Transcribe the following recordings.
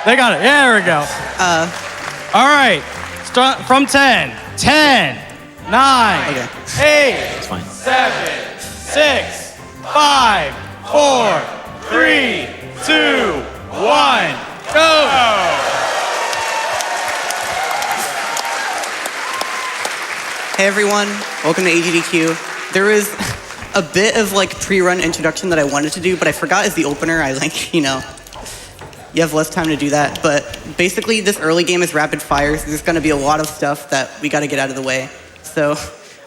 They got it. Yeah, there we go. All right. Start from 10. 10, 9, Okay. 8, It's fine. 7, 6, 5, 4, 3, 2, 1, go! Hey everyone, welcome to AGDQ. There was a bit of like pre-run introduction that I wanted to do, but I forgot as the opener. I you have less time to do that. But basically this early game is rapid fire, so there's gonna be a lot of stuff that we gotta get out of the way. So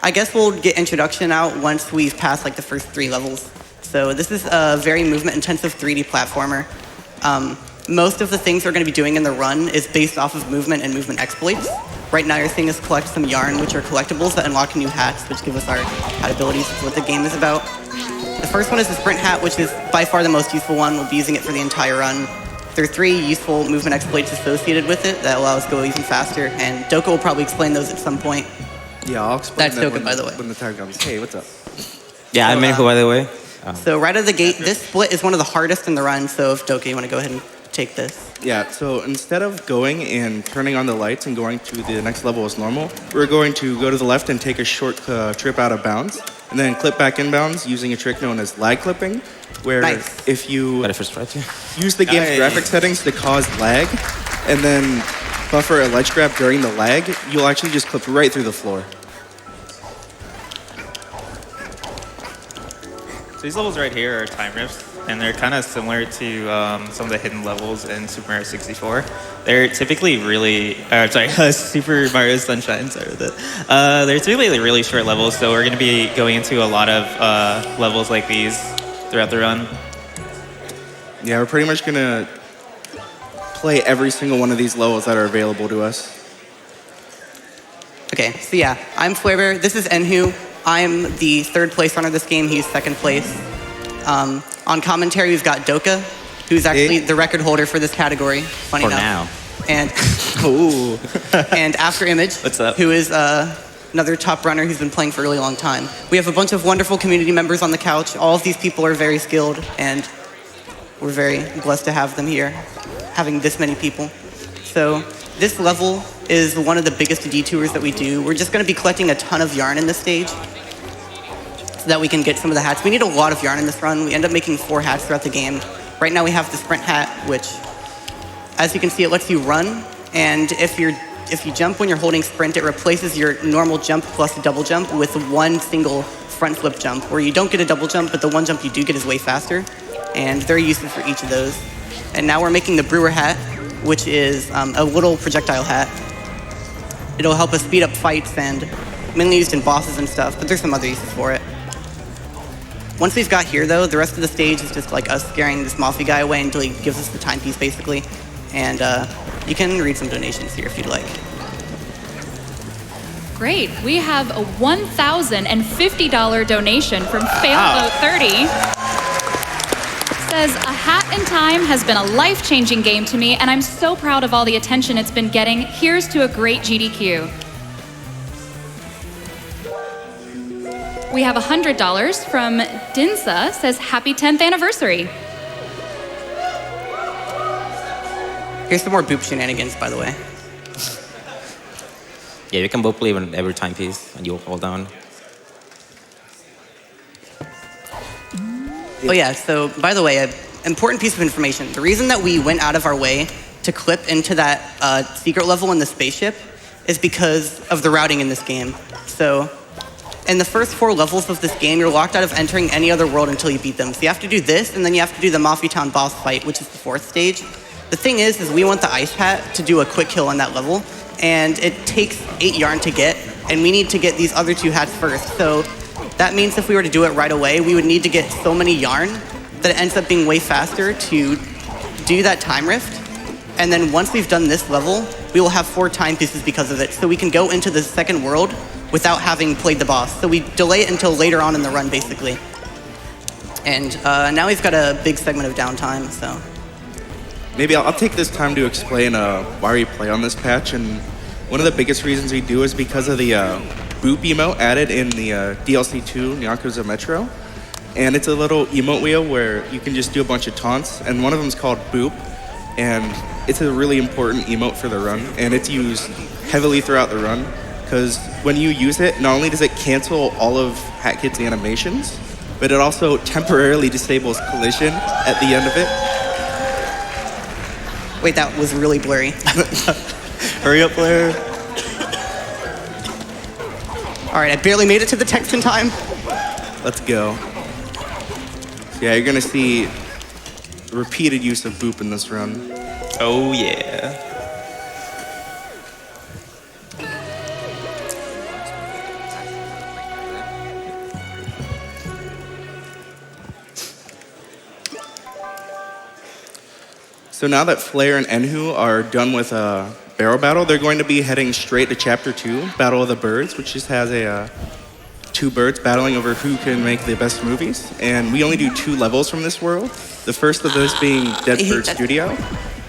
I guess we'll get introduction out once we've passed like the first 3 levels. So this is a very movement intensive 3D platformer. Most of the things we're gonna be doing in the run is based off of movement and movement exploits. Right now, you're seeing us collect some yarn, which are collectibles that unlock new hats, which give us our hat abilities. That's what the game is about. The first one is the sprint hat, which is by far the most useful one. We'll be using it for the entire run. There are 3 useful movement exploits associated with it that allow us to go even faster, and Doka will probably explain those at some point. Yeah, I'll explain. That's Doka, by the way. When the time comes. Hey, what's up? Yeah, I'm Enhu, by the way. So right out of the gate, this split is one of the hardest in the run, so if Doka, you want to go ahead and take this. Yeah, so instead of going and turning on the lights and going to the next level as normal, we're going to go to the left and take a short trip out of bounds, and then clip back inbounds using a trick known as lag clipping, where if you Ready for stretch? use the game's graphic settings to cause lag, and then buffer a ledge grab during the lag, you'll actually just clip right through the floor. So these levels right here are time rifts, and they're kind of similar to some of the hidden levels in Super Mario 64. They're typically really, Super Mario Sunshine, sorry about that. They're typically really short levels, so we're going to be going into a lot of levels like these throughout the run. Yeah, we're pretty much gonna play every single one of these levels that are available to us. Okay, so yeah, I'm flarebear. This is Enhu. I'm the 3rd place runner of this game. He's 2nd place. On commentary, we've got Doka, who's actually the record holder for this category. Funny enough. now. And and Afterimage, What's up? who is another top runner who's been playing for a really long time. We have a bunch of wonderful community members on the couch. All of these people are very skilled, and we're very blessed to have them here, having this many people. So this level is one of the biggest detours that we do. We're just going to be collecting a ton of yarn in this stage so that we can get some of the hats. We need a lot of yarn in this run. We end up making 4 hats throughout the game. Right now we have the sprint hat, which, as you can see, it lets you run. And if you jump when you're holding sprint, it replaces your normal jump plus a double jump with one single front flip jump, where you don't get a double jump, but the one jump you do get is way faster. And there are uses for each of those. And now we're making the brewer hat, which is a little projectile hat. It'll help us speed up fights and mainly used in bosses and stuff, but there's some other uses for it. Once we've got here, though, the rest of the stage is just like us scaring this Mafia guy away until he gives us the timepiece, basically. And you can read some donations here if you'd like. Great. We have a $1,050 donation from Failboat30. Says, a hat in time has been a life-changing game to me, and I'm so proud of all the attention it's been getting. Here's to a great GDQ. We have $100 from Dinsa, says, happy 10th anniversary. Here's some more boop shenanigans, by the way. Yeah, you can both play with every timepiece, and you'll hold down. Oh yeah, so by the way, an important piece of information. The reason that we went out of our way to clip into that secret level in the spaceship is because of the routing in this game. So in the first 4 levels of this game, you're locked out of entering any other world until you beat them. So you have to do this, and then you have to do the Mafia Town boss fight, which is the 4th stage. The thing is we want the ice hat to do a quick kill on that level, and it takes 8 yarn to get, and we need to get these other 2 hats first. So that means if we were to do it right away, we would need to get so many yarn that it ends up being way faster to do that time rift. And then once we've done this level, we will have 4 timepieces because of it. So we can go into the 2nd world without having played the boss. So we delay it until later on in the run, basically. And now we've got a big segment of downtime, so. Maybe I'll take this time to explain why we play on this patch. And one of the biggest reasons we do is because of the boop emote added in the DLC 2, Yakuza Metro. And it's a little emote wheel where you can just do a bunch of taunts, and one of them is called boop. And it's a really important emote for the run, and it's used heavily throughout the run, because when you use it, not only does it cancel all of Hat Kid's animations, but it also temporarily disables collision at the end of it. Wait, that was really blurry. Hurry up, Blair. All right, I barely made it to the text in time. Let's go. So yeah, you're gonna see repeated use of boop in this run. Oh, yeah. So now that Flare and Enhu are done with a barrel battle, they're going to be heading straight to Chapter 2, Battle of the Birds, which just has two birds battling over who can make the best movies. And we only do 2 levels from this world. The first of those being Dead Bird Studio.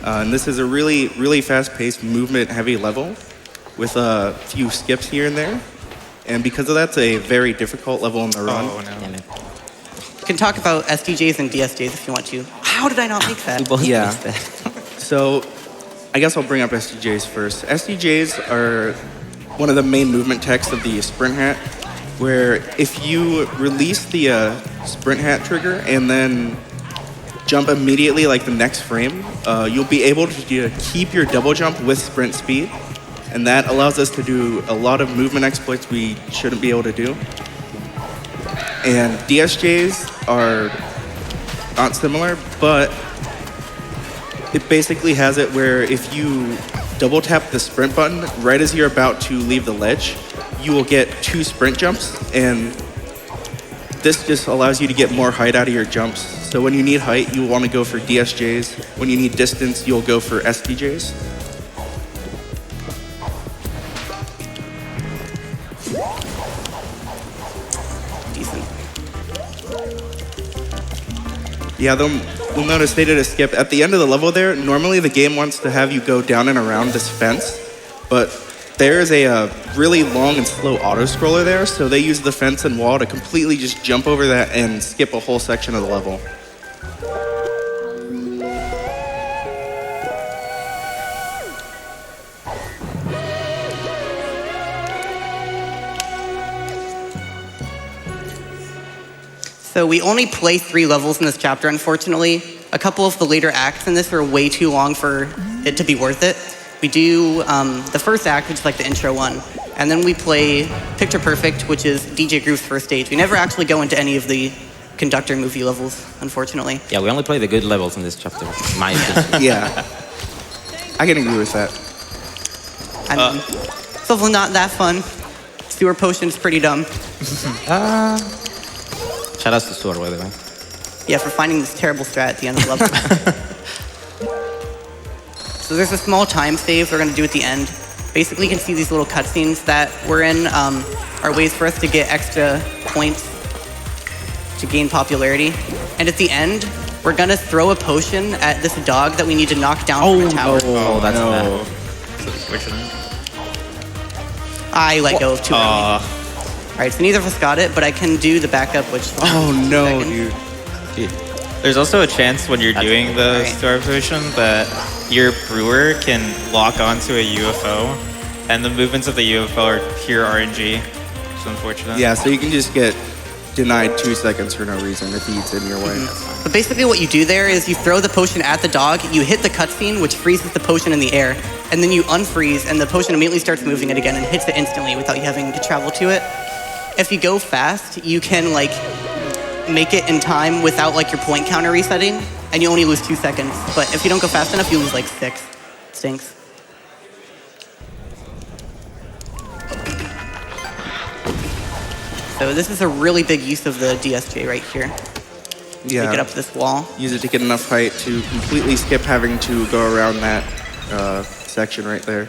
And this is a really, really fast-paced, movement-heavy level with a few skips here and there. And because of that, it's a very difficult level in the run. Oh, no. You can talk about SDJs and DSJs if you want to. How did I not make that? Yeah. So I guess I'll bring up SDJs first. SDJs are one of the main movement techs of the sprint hat, where if you release the sprint hat trigger and then jump immediately like the next frame, you'll be able to keep your double jump with sprint speed. And that allows us to do a lot of movement exploits we shouldn't be able to do. And DSJs are not similar, but it basically has it where if you double tap the sprint button right as you're about to leave the ledge, you will get 2 sprint jumps, and this just allows you to get more height out of your jumps. So when you need height, you'll want to go for DSJs. When you need distance, you'll go for SDJs. Yeah, we'll notice they did a skip. At the end of the level there, normally the game wants to have you go down and around this fence, but there is a really long and slow auto-scroller there, so they use the fence and wall to completely just jump over that and skip a whole section of the level. So we only play 3 levels in this chapter, unfortunately. A couple of the later acts in this are way too long for it to be worth it. We do the first act, which is like the intro one, and then we play Picture Perfect, which is DJ Groove's first stage. We never actually go into any of the conductor movie levels, unfortunately. Yeah, we only play the good levels in this chapter. My opinion. Yeah, I can agree with that. I mean, it's also not that fun. Sewer Potion's pretty dumb. Shout out to Sword, by the way. Yeah, for finding this terrible strat at the end of the level. So there's a small time save we're going to do at the end. Basically, you can see these little cutscenes that we're in are ways for us to get extra points to gain popularity. And at the end, we're going to throw a potion at this dog that we need to knock down from a tower. Oh, that's bad. Which one? I let go of too early. All right, so neither of us got it, but I can do the backup, which... Oh no, second. dude. There's also a chance when you're doing the Star Potion that your brewer can lock onto a UFO, and the movements of the UFO are pure RNG. It's unfortunate. Yeah, so you can just get denied 2 seconds for no reason if he eats in your way. But basically what you do there is you throw the potion at the dog, you hit the cutscene, which freezes the potion in the air, and then you unfreeze, and the potion immediately starts moving it again and hits it instantly without you having to travel to it. If you go fast, you can like make it in time without like your point counter resetting, and you only lose 2 seconds. But if you don't go fast enough, you lose like 6. Stinks. So this is a really big use of the DSJ right here. Yeah. Get up this wall. Use it to get enough height to completely skip having to go around that section right there.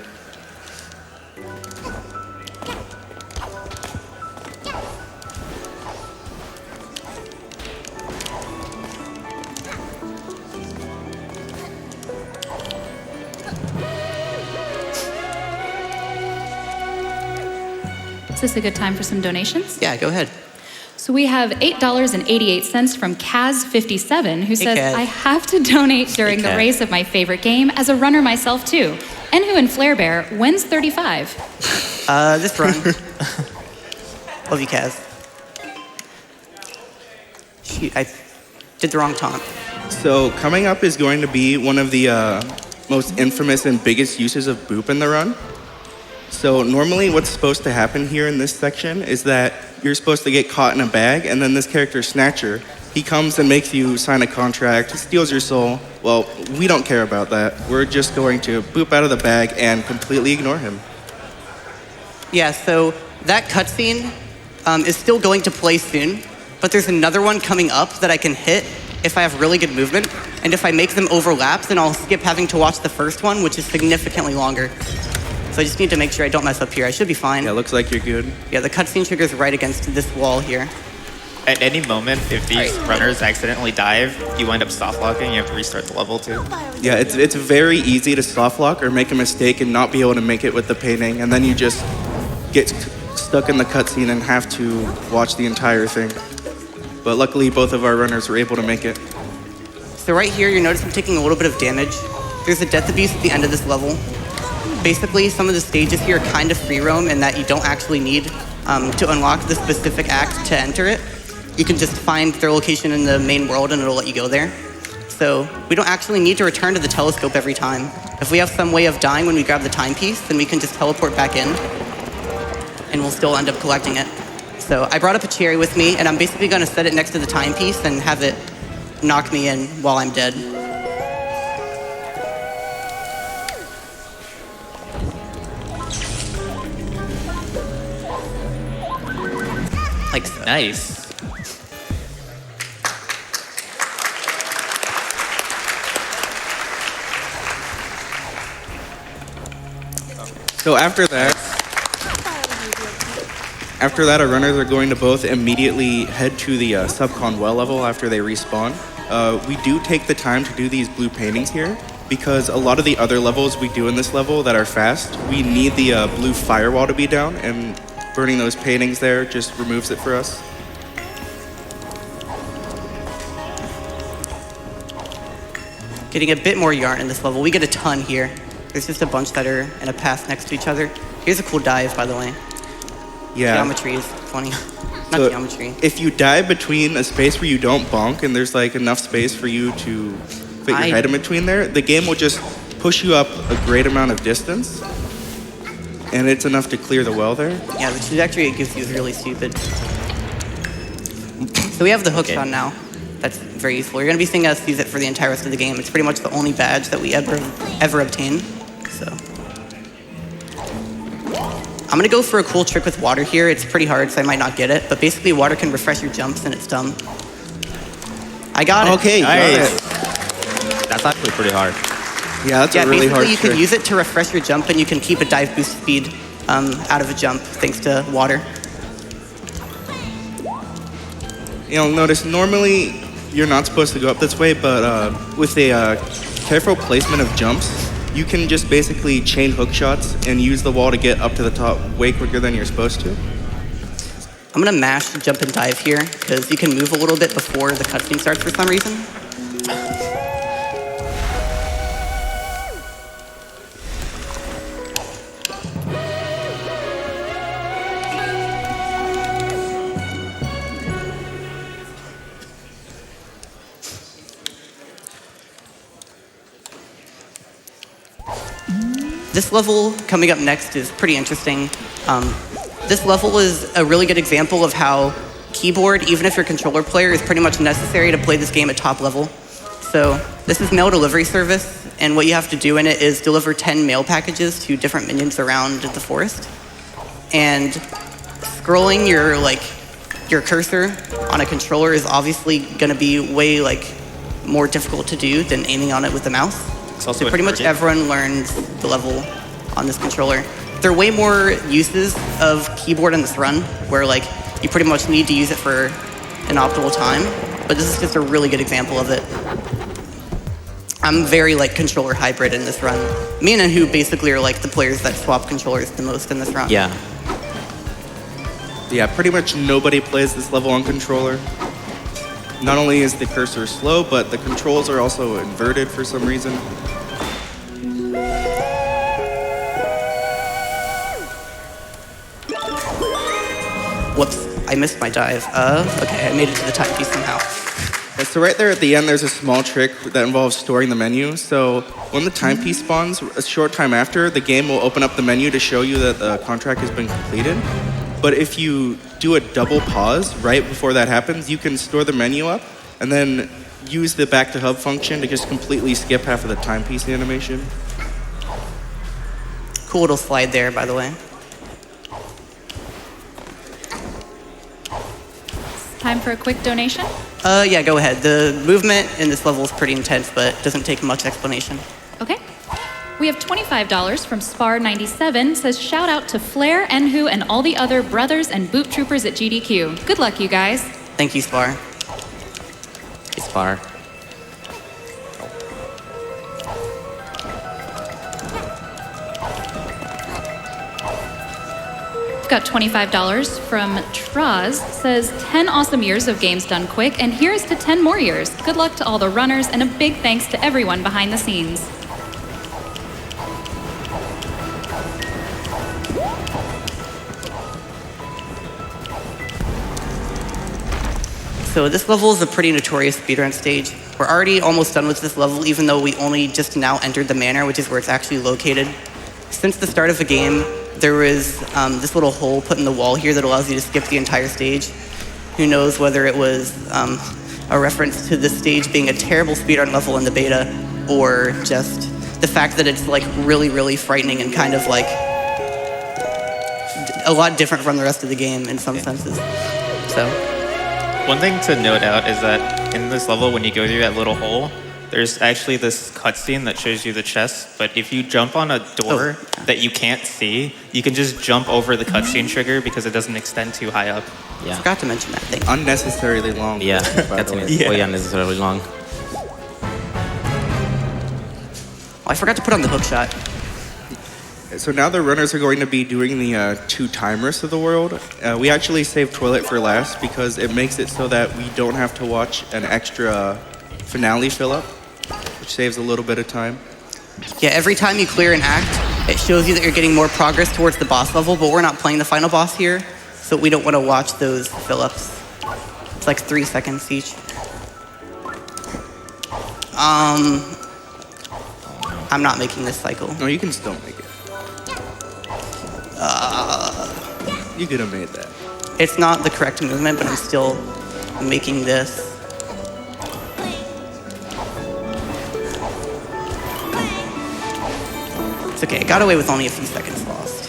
Is this a good time for some donations? Yeah, go ahead. So we have $8.88 from Kaz57, who says, Kaz. I have to donate during the Kaz. race of my favorite game as a runner myself too. Enhu and flarebear wins 35. This run. Love you, Kaz. Shoot, I did the wrong taunt. So coming up is going to be one of the most infamous and biggest uses of boop in the run. So normally what's supposed to happen here in this section is that you're supposed to get caught in a bag, and then this character, Snatcher, he comes and makes you sign a contract, steals your soul. Well, we don't care about that. We're just going to boop out of the bag and completely ignore him. Yeah, so that cutscene is still going to play soon, but there's another one coming up that I can hit if I have really good movement, and if I make them overlap, then I'll skip having to watch the first one, which is significantly longer. So I just need to make sure I don't mess up here. I should be fine. Yeah, looks like you're good. Yeah, the cutscene trigger's right against this wall here. At any moment, if these runners accidentally dive, you wind up soft locking. You have to restart the level too. Yeah, it's very easy to soft lock or make a mistake and not be able to make it with the painting, and then you just get stuck in the cutscene and have to watch the entire thing. But luckily, both of our runners were able to make it. So right here, you notice I'm taking a little bit of damage. There's a death abuse at the end of this level. Basically, some of the stages here are kind of free roam in that you don't actually need to unlock the specific act to enter it. You can just find their location in the main world and it'll let you go there. So we don't actually need to return to the telescope every time. If we have some way of dying when we grab the timepiece, then we can just teleport back in and we'll still end up collecting it. So I brought up a cherry with me and I'm basically gonna set it next to the timepiece and have it knock me in while I'm dead. Like so. Nice. So after that, our runners are going to both immediately head to the subcon well level after they respawn. We do take the time to do these blue paintings here because a lot of the other levels we do in this level that are fast, we need the blue firewall to be down, and burning those paintings there just removes it for us. Getting a bit more yarn in this level. We get a ton here. There's just a bunch that are in a path next to each other. Here's a cool dive, by the way. Yeah. Geometry is funny. Not So geometry. if you dive between a space where you don't bonk and there's like enough space for you to fit your head in between there, the game will just push you up a great amount of distance. And it's enough to clear the well there. Yeah, the trajectory it gives you is really stupid. So we have the hook shot now. That's very useful. You're going to be seeing us use it for the entire rest of the game. It's pretty much the only badge that we ever obtain. So I'm going to go for a cool trick with water here. It's pretty hard, so I might not get it. But basically, water can refresh your jumps, and it's dumb. I got it. Okay, Nice. got it. That's actually pretty hard. Yeah, that's a really hard basically you trick. can use it to refresh your jump, and you can keep a dive boost speed out of a jump thanks to water. You'll notice normally you're not supposed to go up this way, but with a careful placement of jumps, you can just basically chain hook shots and use the wall to get up to the top way quicker than you're supposed to. I'm gonna mash jump and dive here because you can move a little bit before the cutscene starts for some reason. This level coming up next is pretty interesting. This level is a really good example of how keyboard, even if you're a controller player, is pretty much necessary to play this game at top level. So this is mail delivery service, and what you have to do in it is deliver 10 mail packages to different minions around the forest. And scrolling your cursor on a controller is obviously going to be way more difficult to do than aiming on it with the mouse. also So pretty much inverted. everyone learns the level on this controller. There are way more uses of keyboard in this run where you pretty much need to use it for an optimal time, but this is just a really good example of it. I'm very controller hybrid in this run. Me and Enhu basically are the players that swap controllers the most in this run. Yeah. Yeah, pretty much nobody plays this level on controller. Not only is the cursor slow, but the controls are also inverted for some reason. Whoops, I missed my dive. Okay, I made it to the timepiece somehow. Yeah, so right there at the end, there's a small trick that involves storing the menu. So when the timepiece spawns, a short time after, the game will open up the menu to show you that the contract has been completed. But if you do a double pause right before that happens, you can store the menu up and then use the back to hub function to just completely skip half of the timepiece animation. Cool little slide there, by the way. Time for a quick donation. Yeah, go ahead. The movement in this level is pretty intense, but it doesn't take much explanation. Okay. We have $25 from Spar97. Says shout out to Flare, Enhu, and all the other brothers and boot troopers at GDQ. Good luck, you guys. Thank you, Spar. It's far. Got $25 from Traz. Says 10 awesome years of games done quick, and here's to 10 more years. Good luck to all the runners, and a big thanks to everyone behind the scenes. So this level is a pretty notorious speedrun stage. We're already almost done with this level, even though we only just now entered the manor, which is where it's actually located. Since the start of the game, there was this little hole put in the wall here that allows you to skip the entire stage. Who knows whether it was a reference to this stage being a terrible speedrun level in the beta, or just the fact that it's like really, really frightening and kind of like a lot different from the rest of the game in some senses. So. One thing to note out is that in this level, when you go through that little hole, there's actually this cutscene that shows you the chest, but if you jump on a door that you can't see, you can just jump over the cutscene trigger because it doesn't extend too high up. Yeah. Forgot to mention that thing. Unnecessarily long. Yeah, cutscene is way unnecessarily long. Oh, I forgot to put on the hook shot. So now the runners are going to be doing the 2 timers of the world. We actually saved Toilet for last because it makes it so that we don't have to watch an extra finale fill up, which saves a little bit of time. Yeah, every time you clear an act, it shows you that you're getting more progress towards the boss level, but we're not playing the final boss here, so we don't want to watch those fill-ups. It's like 3 seconds each. I'm not making this cycle. No, you can still make it. You could have made that. It's not the correct movement, but I'm still making this. It's okay, I got away with only a few seconds lost.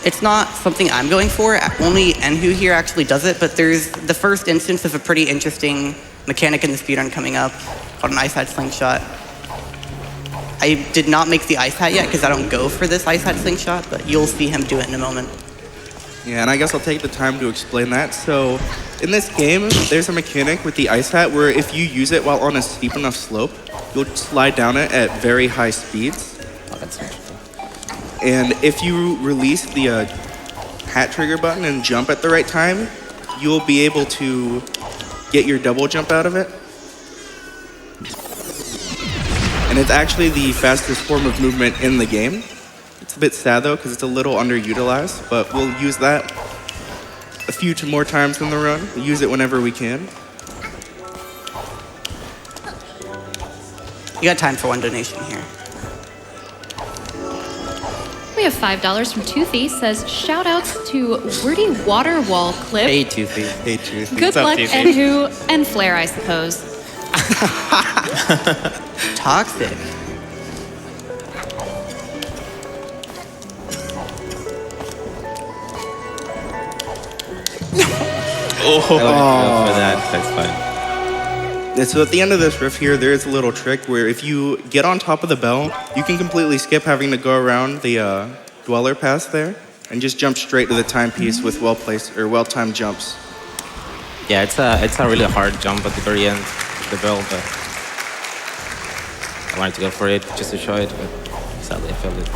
It's not something I'm going for. Only Enhu here actually does it, but there's the first instance of a pretty interesting mechanic in the speedrun coming up called an ice hat slingshot. I did not make the ice hat yet because I don't go for this ice hat slingshot, but you'll see him do it in a moment. Yeah, and I guess I'll take the time to explain that. So in this game, there's a mechanic with the ice hat where if you use it while on a steep enough slope, you'll slide down it at very high speeds. Oh, that's interesting. And if you release the hat trigger button and jump at the right time, you'll be able to get your double jump out of it. And it's actually the fastest form of movement in the game. It's a bit sad though, because it's a little underutilized, but we'll use that a few more times in the run. We'll use it whenever we can. You got time for one donation here. We have $5 from Toothy. Says shout outs to Wordy Water Wall Clip. Hey, Toothy. Hey, Truth. Good luck, Enhu, and Flare, I suppose. Toxic. I wouldn't go for that. That's fine. And so at the end of this rift here, there is a little trick where if you get on top of the bell, you can completely skip having to go around the dweller pass there and just jump straight to the timepiece with well-placed or well-timed jumps. Yeah, it's a really hard jump at the very end of the bell, but I wanted to go for it just to show it, but sadly I failed it.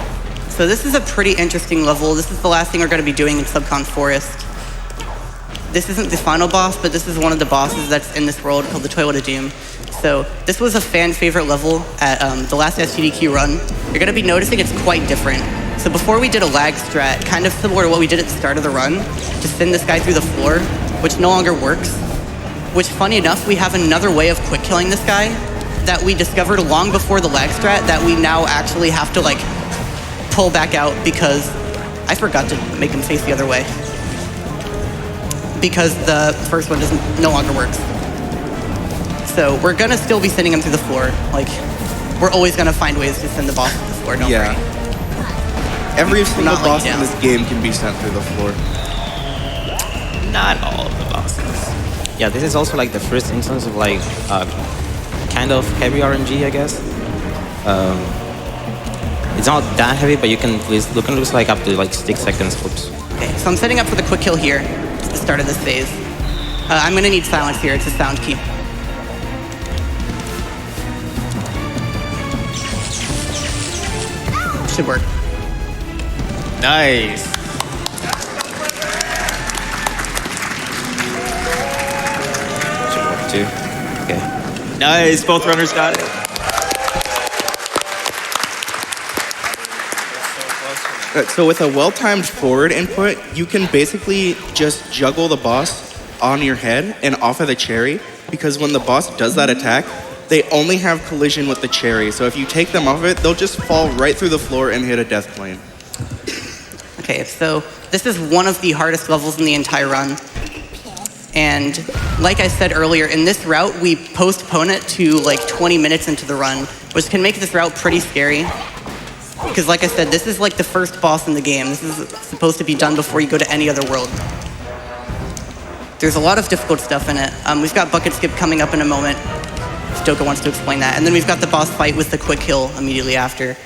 So this is a pretty interesting level. This is the last thing we're going to be doing in Subcon Forest. This isn't the final boss, but this is one of the bosses that's in this world called the Toilet of Doom. So this was a fan favorite level at the last SGDQ run. You're going to be noticing it's quite different. So before we did a lag strat, kind of similar to what we did at the start of the run, to send this guy through the floor, which no longer works. Which, funny enough, we have another way of quick killing this guy that we discovered long before the lag strat that we now actually have to like pull back out because I forgot to make him face the other way. Because the first one no longer works. So we're gonna still be sending him through the floor. Like, we're always gonna find ways to send the boss to the floor, don't worry. Every single not boss letting in you this game can be sent through the floor. Not all of the bosses. Yeah, this is also like the first instance of like kind of heavy RNG, I guess. It's not that heavy, but you can lose like up to like 6 seconds. Oops. Okay, so I'm setting up for the quick kill here at the start of this phase. I'm gonna need silence here, it's a sound key. Should work. Nice. Should work too. Okay. Nice. Both runners got it. So with a well-timed forward input, you can basically just juggle the boss on your head and off of the cherry, because when the boss does that attack, they only have collision with the cherry. So if you take them off it, they'll just fall right through the floor and hit a death plane. Okay, so this is one of the hardest levels in the entire run. And like I said earlier, in this route, we postpone it to like 20 minutes into the run, which can make this route pretty scary. Because like I said, this is like the first boss in the game. This is supposed to be done before you go to any other world. There's a lot of difficult stuff in it. We've got Bucket Skip coming up in a moment. If Doka wants to explain that. And then we've got the boss fight with the quick kill immediately after.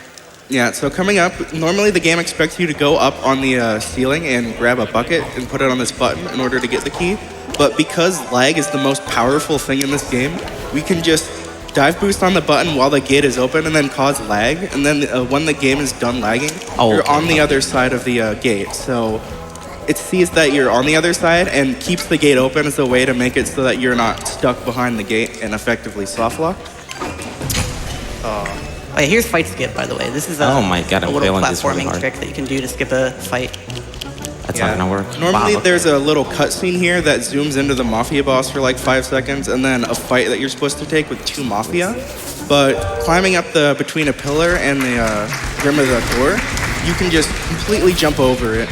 Yeah, so coming up, normally the game expects you to go up on the ceiling and grab a bucket and put it on this button in order to get the key. But because lag is the most powerful thing in this game, we can just dive boost on the button while the gate is open and then cause lag. And then when the game is done lagging, you're on the other side of the gate. So it sees that you're on the other side and keeps the gate open as a way to make it so that you're not stuck behind the gate and effectively soft lock. Oh yeah, here's Fight Skip, by the way. This is a, Oh my God, a I'm little failing this really platforming hard. trick that you can do to skip a fight. That's not gonna work. Normally Wow, okay. there's a little cutscene here that zooms into the Mafia boss for like 5 seconds and then a fight that you're supposed to take with 2 Mafia. But climbing up between a pillar and the rim of the door, you can just completely jump over it.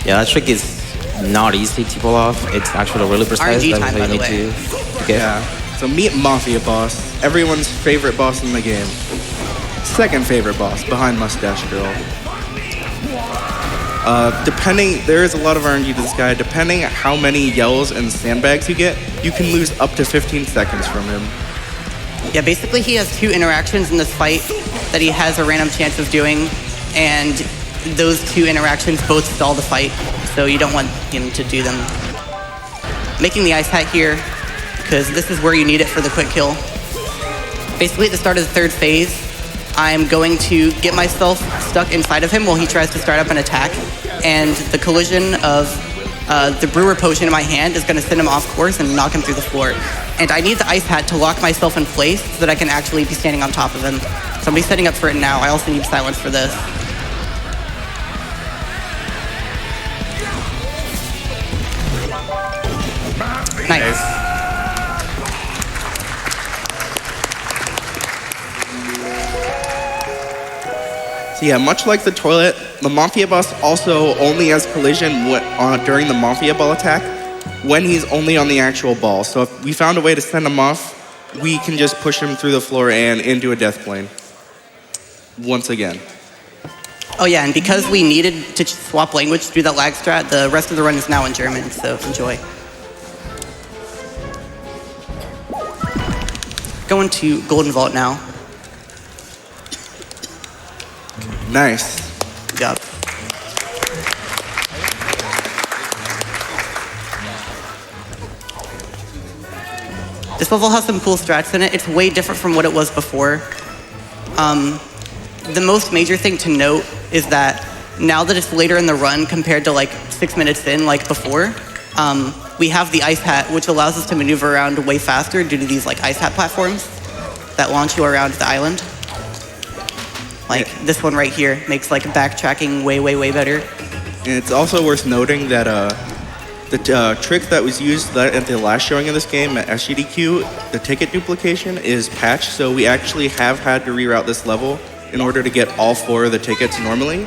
Yeah, that trick is not easy to pull off. It's actually really precise. RNG That's time, how by you the need way. to get. Yeah. So meet Mafia boss, everyone's favorite boss in the game. Second favorite boss, behind Mustache Girl. There is a lot of RNG to this guy. Depending on how many yells and sandbags you get, you can lose up to 15 seconds from him. Yeah, basically he has 2 interactions in this fight that he has a random chance of doing, and those 2 interactions both stall the fight, so you don't want him to do them. Making the ice hat here, because this is where you need it for the quick kill. Basically at the start of the 3rd phase, I'm going to get myself stuck inside of him while he tries to start up an attack, and the collision of the brewer potion in my hand is going to send him off course and knock him through the floor. And I need the ice hat to lock myself in place so that I can actually be standing on top of him. So I'm be setting up for it now. I also need silence for this. Nice. So yeah, much like the toilet, the Mafia boss also only has collision during the Mafia ball attack when he's only on the actual ball. So if we found a way to send him off, we can just push him through the floor and into a death plane. Once again. Oh yeah, and because we needed to swap language to do that lag strat, the rest of the run is now in German, so enjoy. Going to Golden Vault now. Nice. Good job. This level has some cool strats in it. It's way different from what it was before. The most major thing to note is that now that it's later in the run compared to like 6 minutes in like before, we have the ice hat, which allows us to maneuver around way faster due to these like ice hat platforms that launch you around the island. Like this one right here makes like backtracking way, way, way better. And it's also worth noting that the trick that was used at the last showing of this game at SGDQ, the ticket duplication, is patched, so we actually have had to reroute this level in order to get all 4 of the tickets normally.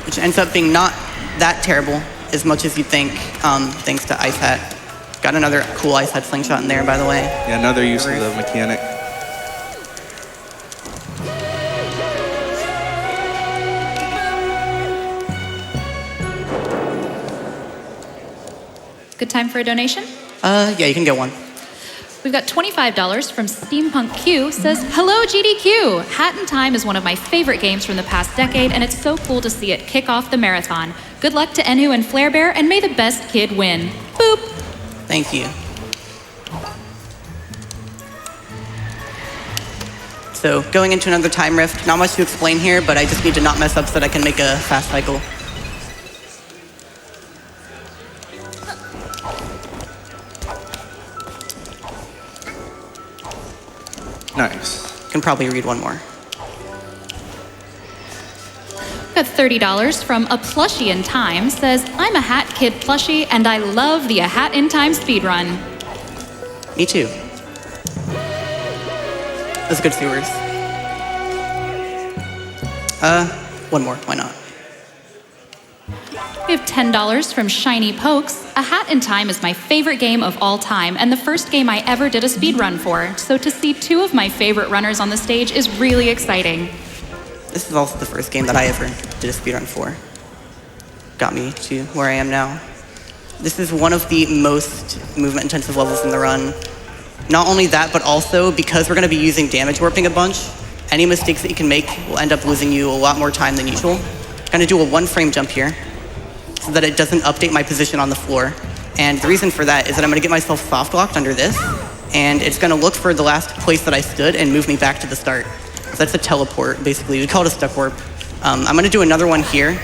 Which ends up being not that terrible as much as you think, thanks to Ice Hat. Got another cool Ice Hat slingshot in there, by the way. Yeah, another use of the mechanic. Good time for a donation? Yeah, you can get one. We've got $25 from Steampunk Q. Says, hello GDQ! Hat in Time is one of my favorite games from the past decade, and it's so cool to see it kick off the marathon. Good luck to Enhu and Flarebear, and may the best kid win. Boop! Thank you. So, going into another time rift, not much to explain here, but I just need to not mess up so that I can make a fast cycle. Nice. Can probably read one more. Got $30 from A Plushie in Time. Says, I'm a Hat Kid plushie, and I love the A Hat in Time speedrun. Me too. That's good sewers. One more, why not? We have $10 from Shiny Pokes. A Hat in Time is my favorite game of all time, and the first game I ever did a speedrun for. So to see 2 of my favorite runners on the stage is really exciting. This is also the first game that I ever did a speedrun for. Got me to where I am now. This is one of the most movement-intensive levels in the run. Not only that, but also because we're going to be using damage warping a bunch, any mistakes that you can make will end up losing you a lot more time than usual. I'm going to do a 1-frame jump here so that it doesn't update my position on the floor. And the reason for that is that I'm going to get myself soft-locked under this, and it's going to look for the last place that I stood and move me back to the start. So that's a teleport, basically. We call it a stuck warp. I'm going to do another one here.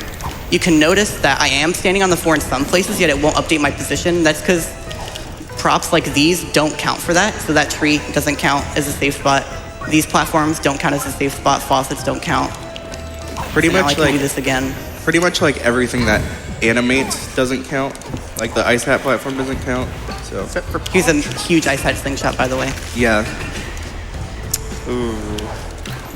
You can notice that I am standing on the floor in some places, yet it won't update my position. That's because props like these don't count for that, so that tree doesn't count as a safe spot. These platforms don't count as a safe spot. Faucets don't count. Pretty So now I much can like do this again. pretty much like everything that animates doesn't count. Like the ice hat platform doesn't count. So Here's a huge ice hat slingshot, by the way. yeah. Ooh.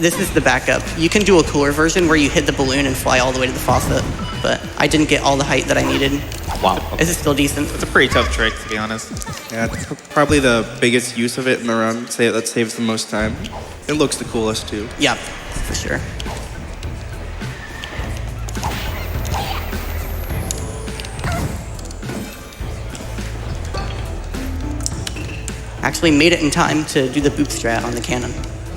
This is the backup. You can do a cooler version where you hit the balloon and fly all the way to the faucet, but I didn't get all the height that I needed. Wow. This is still decent. It's a pretty tough trick, to be honest. Yeah, it's probably the biggest use of it in the run. Say that saves the most time. It looks the coolest too. Yeah, for sure. Actually made it in time to do the boop strat on the cannon.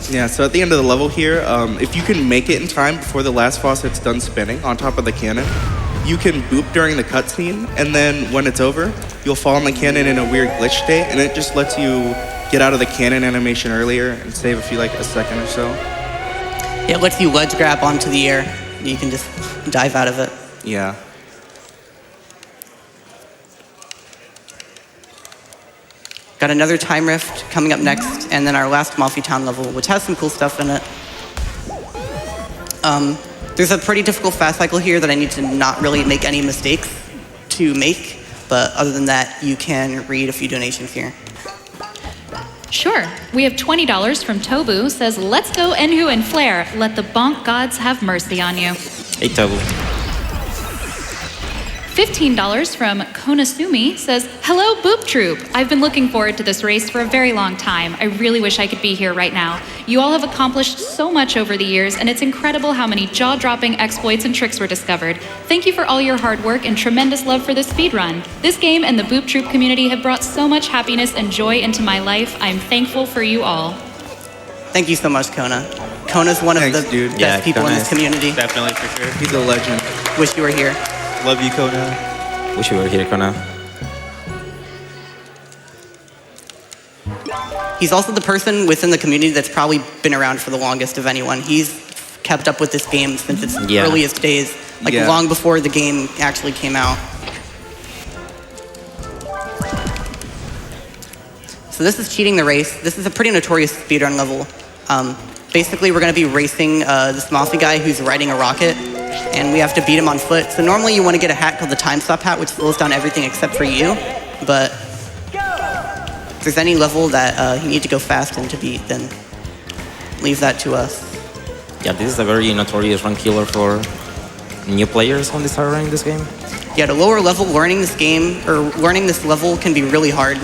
Yeah, so at the end of the level here, if you can make it in time before the last faucet's done spinning on top of the cannon, you can boop during the cutscene, and then when it's over, you'll fall on the cannon in a weird glitch state, and it just lets you get out of the cannon animation earlier and save a few, like a second or so. It lets you ledge grab onto the air. You can just dive out of it. Yeah. Got another time rift coming up next, and then our last Malfi Town level, which has some cool stuff in it. There's a pretty difficult fast cycle here that I need to not really make any mistakes to make, but other than that, you can read a few donations here. Sure. We have $20 from Tobu. Says, let's go Enhu and Flare. Let the bonk gods have mercy on you. Hey, Tobu. $15 from Konasumi says, hello, Boop Troop. I've been looking forward to this race for a very long time. I really wish I could be here right now. You all have accomplished so much over the years, and it's incredible how many jaw-dropping exploits and tricks were discovered. Thank you for all your hard work and tremendous love for the speedrun. This game and the Boop Troop community have brought so much happiness and joy into my life. I'm thankful for you all. Thank you so much, Kona. Kona's one of the best people in this community. Definitely, for sure. He's a legend. Wish you were here. Love you, Kona. Wish you were here, Kona. He's also the person within the community that's probably been around for the longest of anyone. He's kept up with this game since its earliest days, like long before the game actually came out. So this is cheating the race. This is a pretty notorious speedrun level. Basically, we're going to be racing this Mossy guy who's riding a rocket, and we have to beat him on foot. So normally you want to get a hat called the Time Stop hat, which slows down everything except for you. But if there's any level that you need to go fast in to beat, then leave that to us. Yeah, this is a very notorious run killer for new players when they start running this game. Yeah, at a lower level, learning this game, or learning this level can be really hard.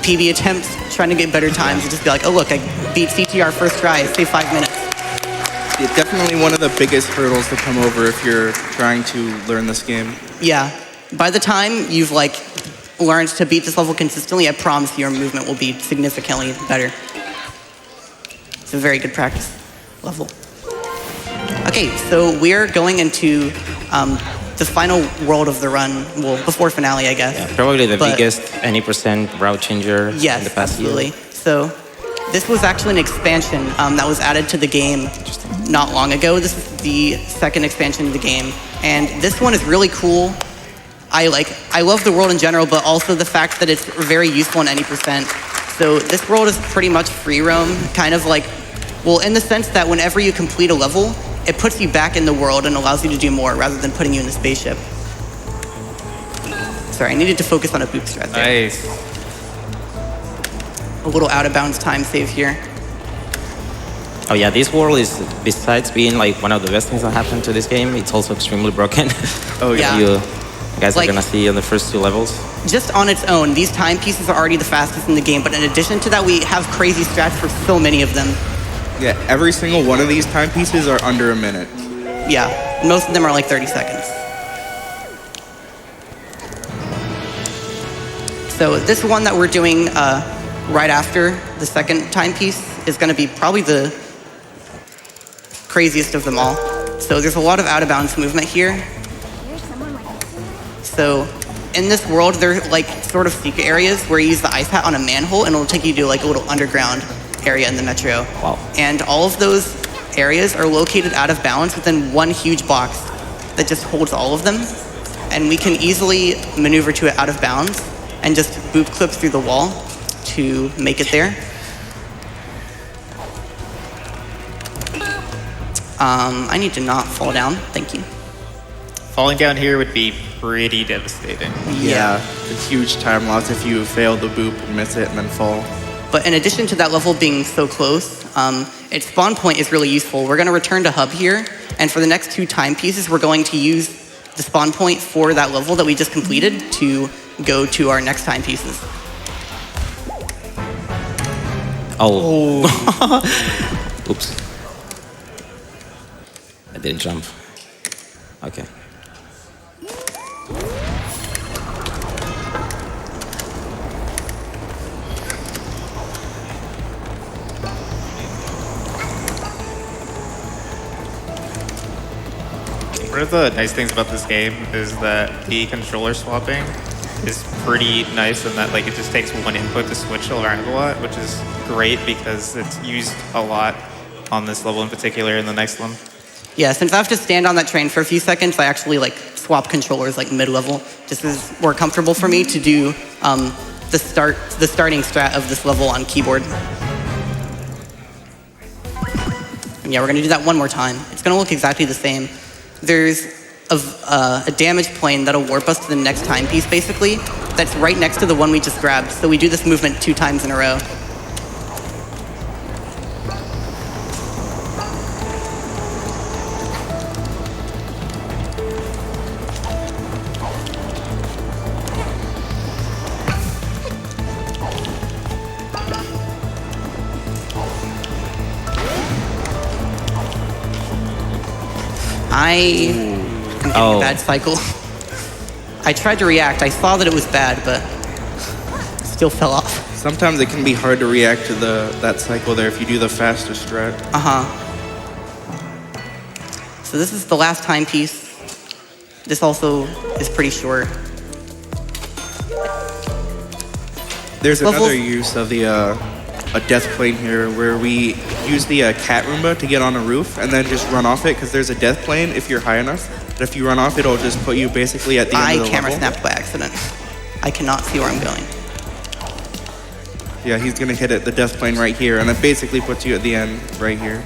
PB attempts, trying to get better times, and just be like, oh look, I beat CTR first try, save 5 minutes. It's definitely one of the biggest hurdles to come over if you're trying to learn this game. Yeah, by the time you've learned to beat this level consistently, I promise your movement will be significantly better. It's a very good practice level. Okay, so we're going into the final world of the run, well, before finale, I guess. Yeah, probably the biggest any percent route changer in the past absolutely. year. So this was actually an expansion that was added to the game not long ago. This is the second expansion of the game, and this one is really cool. I love the world in general, but also the fact that it's very useful in any percent. So this world is pretty much free roam, kind of like, well, in the sense that whenever you complete a level, it puts you back in the world and allows you to do more rather than putting you in the spaceship. Sorry, I needed to focus on a boop strat there. Nice. A little out of bounds time save here. Oh yeah, this world is, besides being like one of the best things that happened to this game, it's also extremely broken. Oh yeah. You guys are gonna see on the first 2 levels. Just on its own, these timepieces are already the fastest in the game, but in addition to that, we have crazy strats for so many of them. Yeah, every single one of these timepieces are under a minute. Yeah, most of them are like 30 seconds. So this one that we're doing right after the second timepiece is going to be probably the craziest of them all. So there's a lot of out-of-bounds movement here. So in this world, there are like sort of secret areas where you use the ice hat on a manhole and it'll take you to like a little underground area in the metro. Wow. And all of those areas are located out of bounds within one huge box that just holds all of them. And we can easily maneuver to it out of bounds and just boop clip through the wall to make it there. I need to not fall down. Thank you. Falling down here would be pretty devastating. Yeah, it's huge time loss if you fail the boop and miss it and then fall. But in addition to that level being so close, its spawn point is really useful. We're going to return to hub here, and for the next 2 timepieces, we're going to use the spawn point for that level that we just completed to go to our next timepieces. Oh. Oops. I didn't jump. Okay. One of the nice things about this game is that the controller swapping is pretty nice in that like it just takes one input to switch around a lot, which is great because it's used a lot on this level in particular and the next one. Yeah, since I have to stand on that train for a few seconds, I actually swap controllers mid-level. Just is more comfortable for me to do the starting strat of this level on keyboard. And yeah, we're gonna do that one more time. It's gonna look exactly the same. There's a damage plane that'll warp us to the next timepiece, basically. That's right next to the one we just grabbed. So we do this movement 2 times in a row. I'm getting a bad cycle. I tried to react. I saw that it was bad, but still fell off. Sometimes it can be hard to react to that cycle there if you do the faster strat. So this is the last timepiece. This also is pretty short. There's another use of a death plane here where we use the cat Roomba to get on a roof and then just run off it because there's a death plane if you're high enough. But if you run off, it'll just put you basically at the end of the level. I camera snapped by accident. I cannot see where I'm going. Yeah, he's gonna hit it, the death plane right here, and it basically puts you at the end right here.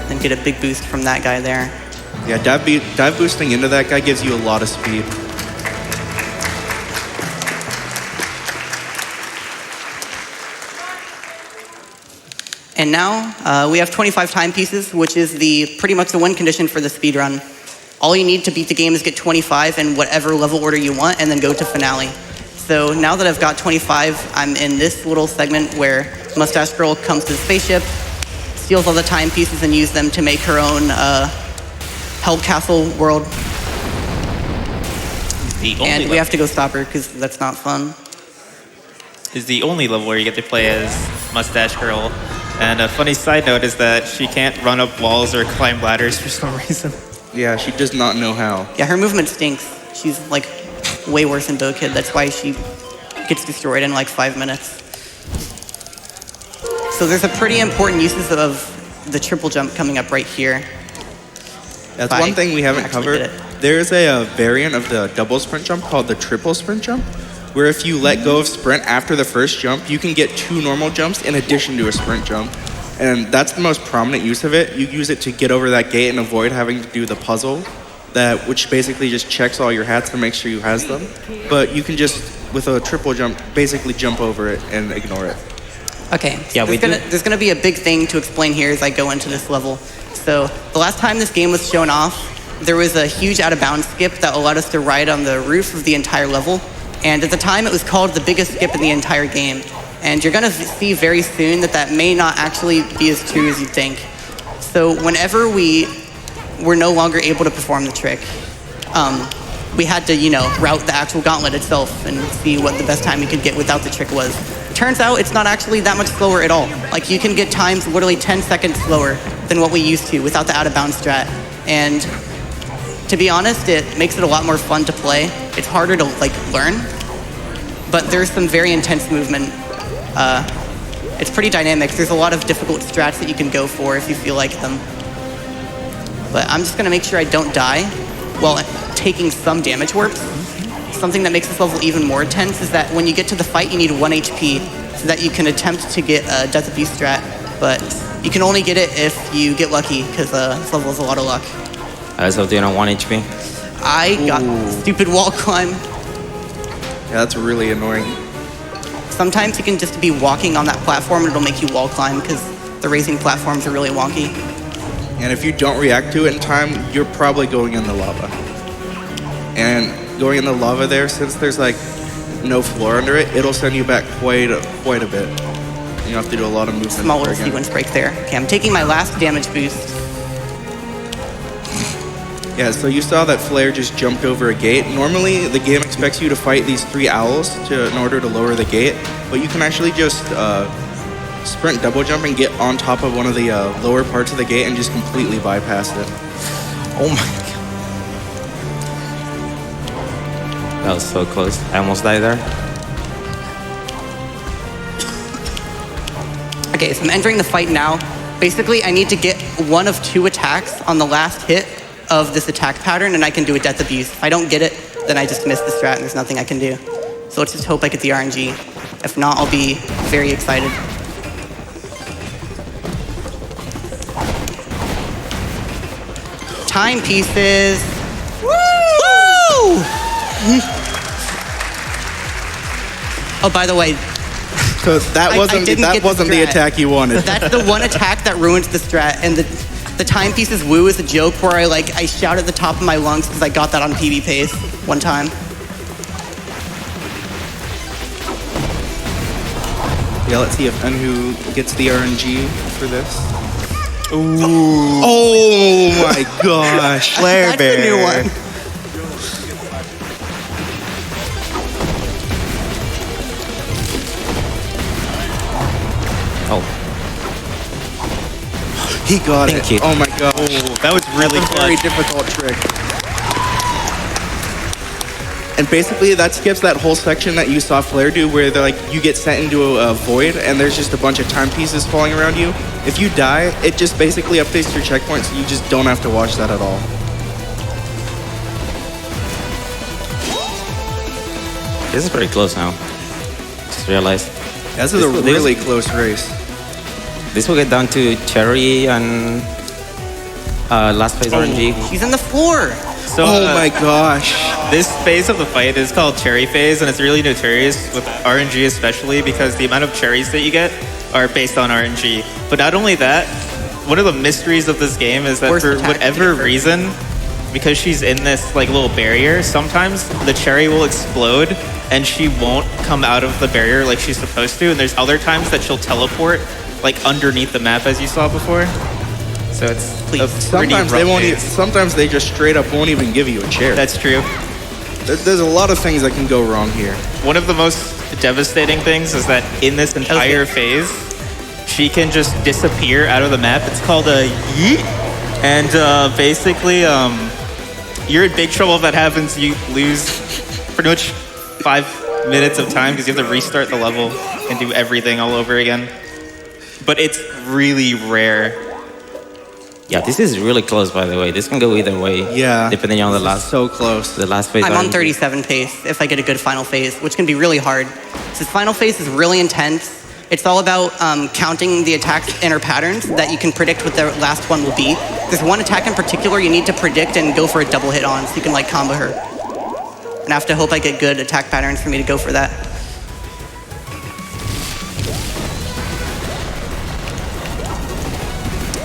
And get a big boost from that guy there. Yeah, dive boosting into that guy gives you a lot of speed. And now we have 25 timepieces, which is pretty much the win condition for the speedrun. All you need to beat the game is get 25 in whatever level order you want, and then go to finale. So now that I've got 25, I'm in this little segment where Mustache Girl comes to the spaceship, steals all the timepieces, and uses them to make her own Hell Castle world. And we have to go stop her because that's not fun. Is the only level where you get to play as Mustache Girl. And a funny side note is that she can't run up walls or climb ladders for some reason. Yeah, she does not know how. Yeah, her movement stinks. She's like way worse than Doka. That's why she gets destroyed in like 5 minutes. So there's a pretty important uses of the triple jump coming up right here. That's one thing we haven't covered. There's a variant of the double sprint jump called the triple sprint jump, where if you let go of sprint after the first jump, you can get 2 normal jumps in addition to a sprint jump. And that's the most prominent use of it. You use it to get over that gate and avoid having to do the puzzle, which basically just checks all your hats to make sure you has them. But you can just, with a triple jump, basically jump over it and ignore it. Okay, so there's gonna be a big thing to explain here as I go into this level. So the last time this game was shown off, there was a huge out of bounds skip that allowed us to ride on the roof of the entire level. And at the time, it was called the biggest skip in the entire game. And you're gonna see very soon that may not actually be as true as you think. So whenever we were no longer able to perform the trick, we had to, route the actual gauntlet itself and see what the best time we could get without the trick was. Turns out it's not actually that much slower at all. Like, you can get times literally 10 seconds slower than what we used to without the out of bounds strat. And to be honest, it makes it a lot more fun to play. It's harder to learn, but there's some very intense movement. It's pretty dynamic. There's a lot of difficult strats that you can go for if you feel like them. But I'm just gonna make sure I don't die while taking some damage warps. Something that makes this level even more intense is that when you get to the fight, you need 1 HP so that you can attempt to get a Death of Beast strat, but you can only get it if you get lucky, because this level is a lot of luck. So do you know 1 HP? I got stupid wall climb. Yeah, that's really annoying. Sometimes you can just be walking on that platform and it'll make you wall climb because the raising platforms are really wonky. And if you don't react to it in time, you're probably going in the lava. And going in the lava there, since there's no floor under it, it'll send you back quite a bit. You have to do a lot of movement. Small little sequence break there. Okay, I'm taking my last damage boost. Yeah, so you saw that Flare just jumped over a gate. Normally, the game expects you to fight these 3 owls in order to lower the gate, but you can actually just sprint double jump and get on top of one of the lower parts of the gate and just completely bypass it. Oh my god. That was so close. I almost died there. Okay, so I'm entering the fight now. Basically, I need to get 1 of 2 attacks on the last hit of this attack pattern, and I can do a Death Abuse. If I don't get it, then I just miss the strat, and there's nothing I can do. So let's just hope I get the RNG. If not, I'll be very excited. Timepieces. Woo! Oh, by the way, so that wasn't the attack you wanted. That's the one attack that ruins the strat, and the timepieces woo is a joke where I shout at the top of my lungs because I got that on PB Pace one time. Yeah, let's see if Enhu gets the RNG for this. Ooh. Oh my gosh. That's the new one. Oh, He got Thank it. you. Oh my gosh. That was really That's a very clutch. difficult trick. And basically that skips that whole section that you saw Flare do where they're like you get sent into a void and there's just a bunch of timepieces falling around you. If you die, it just basically updates your checkpoint so you just don't have to watch that at all. this is pretty close now. Just realized. This is a really close race. This will get down to Cherry and last phase RNG. He's on the floor. So, Oh my gosh. This phase of the fight is called Cherry Phase, and it's really notorious with RNG especially because the amount of cherries that you get are based on RNG. But not only that, one of the mysteries of this game is that Worst for attack whatever different. reason, because she's in this like little barrier, sometimes the cherry will explode and she won't come out of the barrier like she's supposed to. And there's other times that she'll teleport like underneath the map as you saw before. So it's a pretty Sometimes they rough won't. phase. Sometimes they just straight up won't even give you a chair. That's true. There's a lot of things that can go wrong here. One of the most devastating things is that in this entire phase, she can just disappear out of the map. It's called a yeet. And basically, you're in big trouble if that happens. You lose pretty much 5 minutes of time because you have to restart the level and do everything all over again. But it's really rare. Yeah, this is really close, by the way. This can go either way. Yeah. Depending on the last So close. phase. I'm on RNG. 37 pace if I get a good final phase, which can be really hard. This final phase is really intense. It's all about counting the attack's inner patterns that you can predict what the last one will be. There's one attack in particular you need to predict and go for a double hit on so you can like combo her. And I have to hope I get good attack patterns for me to go for that.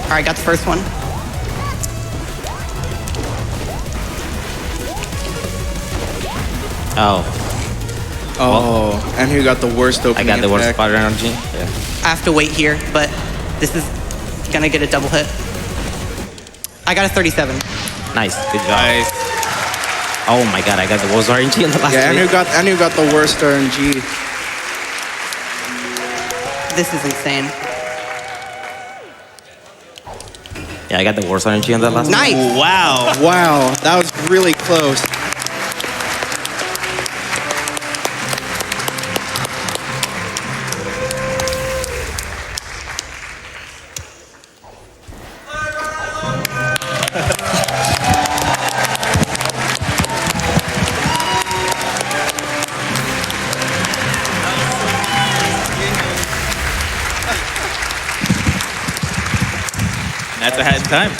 All right, got the first one. Oh, Oh, and who got the worst I opening got the worst attack. fire energy. Yeah. I have to wait here, but this is gonna get a double hit. I got a 37. Nice. Good job. Oh my god, I got the worst RNG in the last Yeah, and phase. who got the worst RNG. This is insane. Yeah, I got the worst RNG in the last phase. Nice. Wow. Wow, that was really close. That's a hat in time.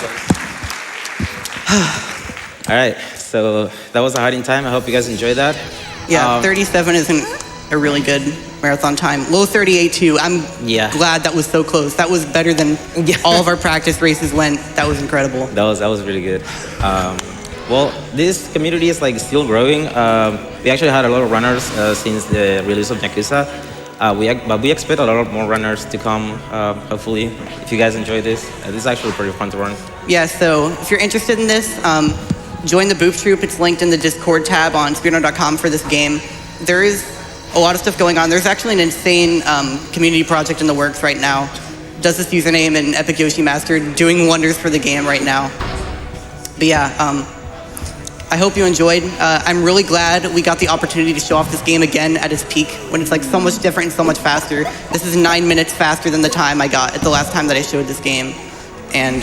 All right, so that was a hiding time. I hope you guys enjoyed that. Yeah, Um, 37 isn't a really good marathon time. Low 38 too. I'm Yeah. glad that was so close. That was better than all of our practice races went. That was incredible. That was really good. Well, this community is like still growing. We actually had a lot of runners since the release of Yakuza. But we expect a lot more runners to come. Hopefully, if you guys enjoy this, this is actually pretty fun to run. Yeah, so if you're interested in this, join the Booth Troop. It's linked in the Discord tab on speedrunner.com for this game. There is a lot of stuff going on. There's actually an insane community project in the works right now. Does this username and Epic Yoshi Master doing wonders for the game right now. But yeah, I hope you enjoyed. I'm really glad we got the opportunity to show off this game again at its peak when it's like so much different and so much faster. This is 9 minutes faster than the time I got at the last time that I showed this game. And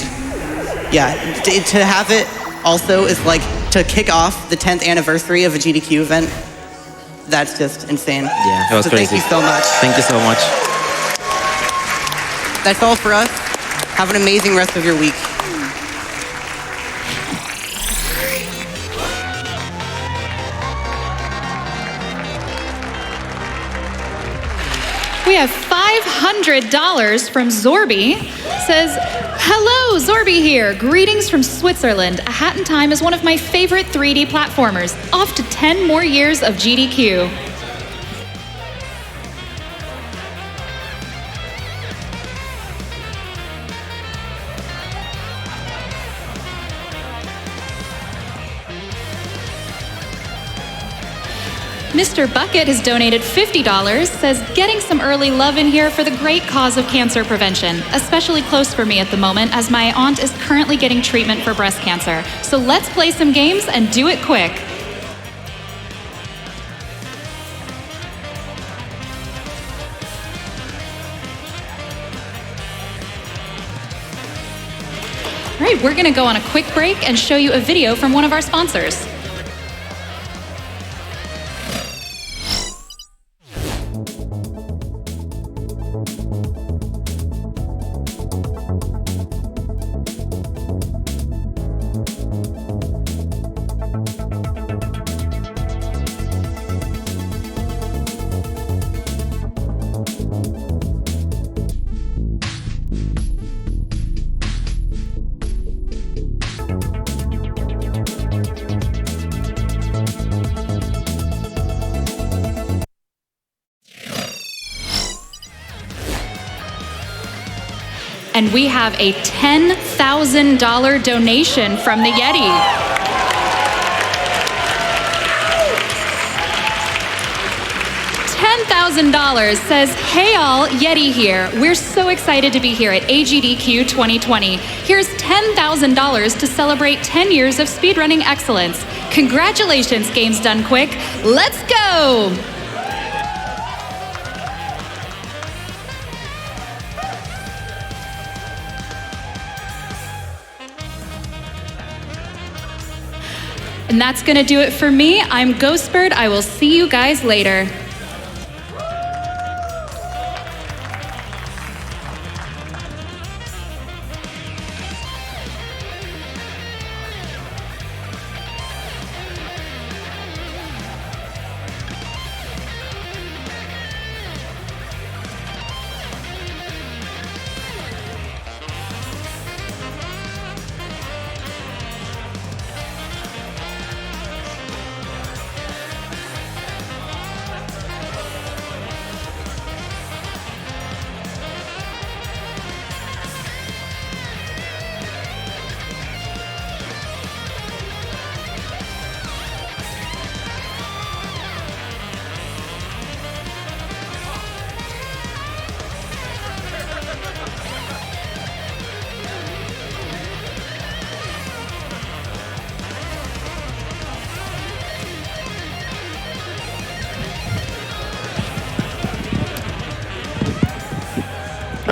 yeah, to have it also is like to kick off the 10th anniversary of a GDQ event. That's just insane. Yeah, that was so crazy. Thank you so much. Thank you so much. That's all for us. Have an amazing rest of your week. We have $500 from Zorby. Says, hello, Zorby here. Greetings from Switzerland. A Hat in Time is one of my favorite 3D platformers. Off to 10 more years of GDQ. Mr. Bucket has donated $50, says, getting some early love in here for the great cause of cancer prevention, especially close for me at the moment as my aunt is currently getting treatment for breast cancer. So let's play some games and do it quick. All right, we're gonna go on a quick break and show you a video from one of our sponsors. And we have a $10,000 donation from the Yeti. $10,000 says, hey all, Yeti here. We're so excited to be here at AGDQ 2020. Here's $10,000 to celebrate 10 years of speedrunning excellence. Congratulations, Games Done Quick. Let's go! And that's gonna do it for me. I'm GhostBird. I will see you guys later.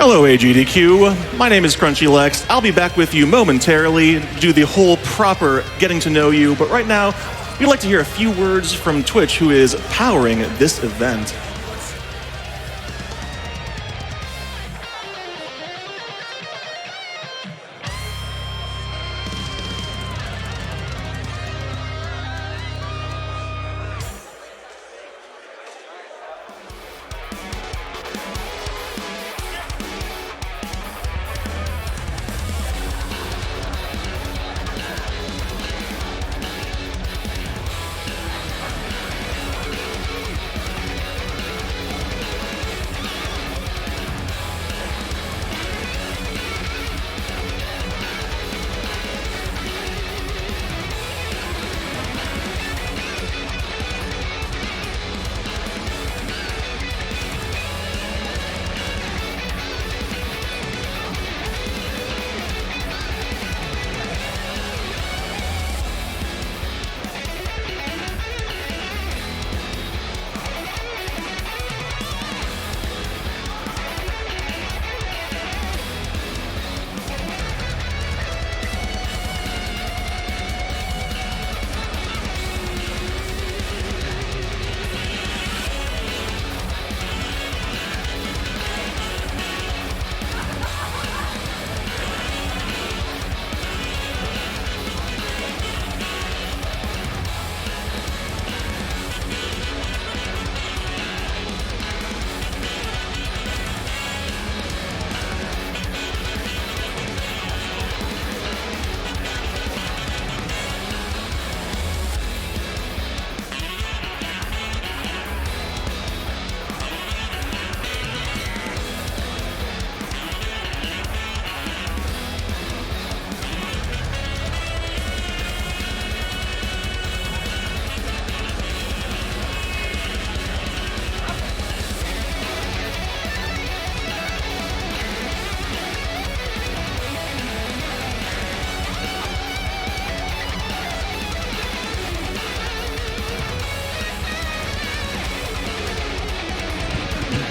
Hello, AGDQ. My name is Crunchy Lex. I'll be back with you momentarily to do the whole proper getting to know you, but right now, we'd like to hear a few words from Twitch, who is powering this event.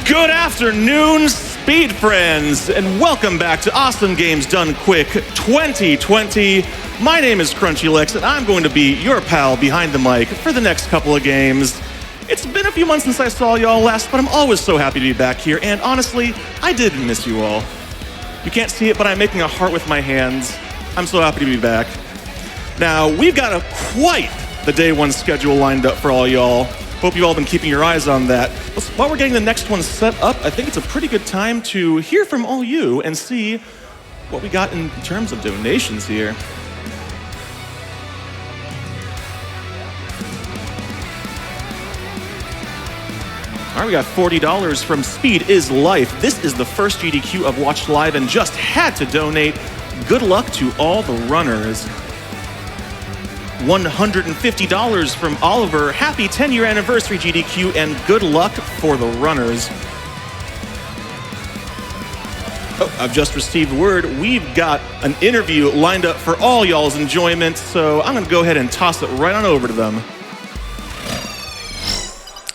Good afternoon, Speed Friends, and welcome back to Awesome Games Done Quick 2020. My name is Crunchy Lex, and I'm going to be your pal behind the mic for the next couple of games. It's been a few months since I saw y'all last, but I'm always so happy to be back here, and honestly, I did miss you all. You can't see it, but I'm making a heart with my hands. I'm so happy to be back. Now, we've got quite the day one schedule lined up for all y'all. Hope you've all been keeping your eyes on that. While we're getting the next one set up, I think it's a pretty good time to hear from all you and see what we got in terms of donations here. All right, we got $40 from Speed is Life. This is the first GDQ I've watched live and just had to donate. Good luck to all the runners. $150 from Oliver. Happy 10-year anniversary, GDQ, and good luck for the runners. Oh, I've just received word. We've got an interview lined up for all y'all's enjoyment, so I'm gonna go ahead and toss it right on over to them.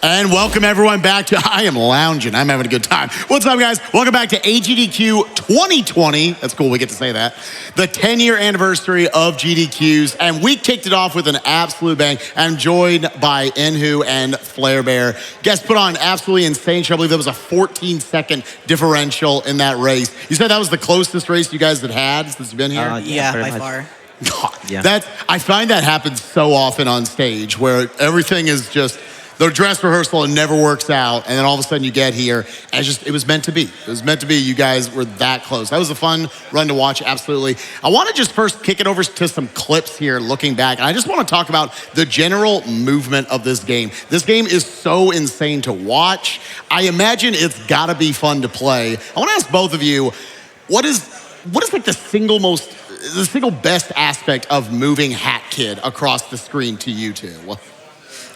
And welcome everyone back to, I am lounging, I'm having a good time. What's up guys? Welcome back to AGDQ 2020. That's cool, we get to say that. The 10-year anniversary of GDQs, and we kicked it off with an absolute bang. I'm joined by Enhu and flarebear. You guys put on absolutely insane show. I believe there was a 14-second differential in that race. You said that was the closest race you guys had since you've been here? Yeah, by far. God, Yeah. I find that happens so often on stage where everything is just, the dress rehearsal and never works out, and then all of a sudden you get here, and it was meant to be. It was meant to be. You guys were that close. That was a fun run to watch, absolutely. I want to just first kick it over to some clips here, looking back, and I just want to talk about the general movement of this game. This game is so insane to watch. I imagine it's got to be fun to play. I want to ask both of you, what is like the single best aspect of moving Hat Kid across the screen to you two?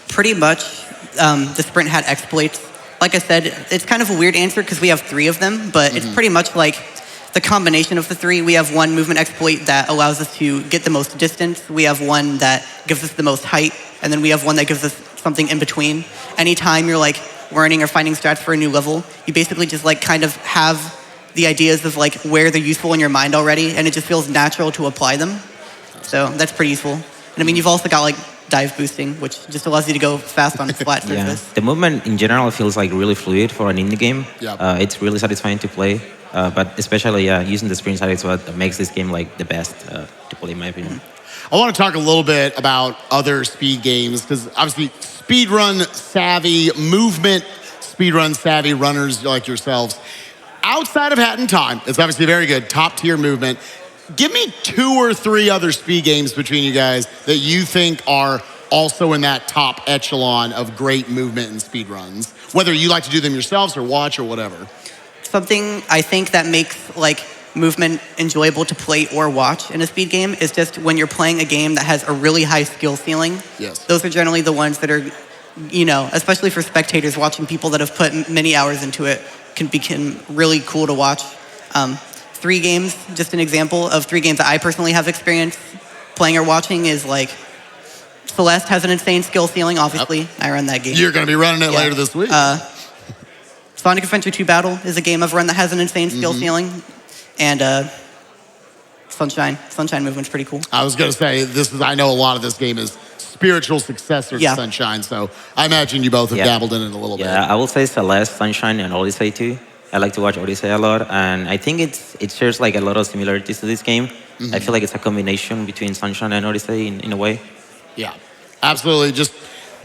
Pretty much, the sprint hat exploits. Like I said, it's kind of a weird answer because we have 3 of them, but it's pretty much like the combination of the 3. We have one movement exploit that allows us to get the most distance. We have one that gives us the most height, and then we have one that gives us something in between. Anytime you're like learning or finding strats for a new level, you basically just like kind of have the ideas of like where they're useful in your mind already, and it just feels natural to apply them. So that's pretty useful. And I mean, you've also got like dive boosting, which just allows you to go fast on a flat surface. The movement in general feels like really fluid for an indie game. Yep. It's really satisfying to play, but especially using the sprint side is what makes this game like the best to play in my opinion. I want to talk a little bit about other speed games because obviously speedrun savvy, movement speedrun savvy runners like yourselves. Outside of Hat in Time, it's obviously very good, top tier movement. Give me 2 or 3 other speed games between you guys that you think are also in that top echelon of great movement and speed runs, whether you like to do them yourselves or watch or whatever. Something I think that makes like movement enjoyable to play or watch in a speed game is just when you're playing a game that has a really high skill ceiling. Yes. Those are generally the ones that are, you know, especially for spectators watching people that have put many hours into it, can become really cool to watch. 3 games, just an example of 3 games that I personally have experience playing or watching is like Celeste has an insane skill ceiling, obviously. Yep. I run that game. You're going to be running it later this week. Sonic Adventure 2 Battle is a game I've run that has an insane skill ceiling. And Sunshine movement's pretty cool. I was going to say, I know a lot of this game is spiritual successor to Sunshine, so I imagine you both have dabbled in it a little bit. Yeah, I will say Celeste, Sunshine, and Odyssey too. I like to watch Odyssey a lot, and I think it shares like a lot of similarities to this game. I feel like it's a combination between Sunshine and Odyssey in a way. Yeah, absolutely. Just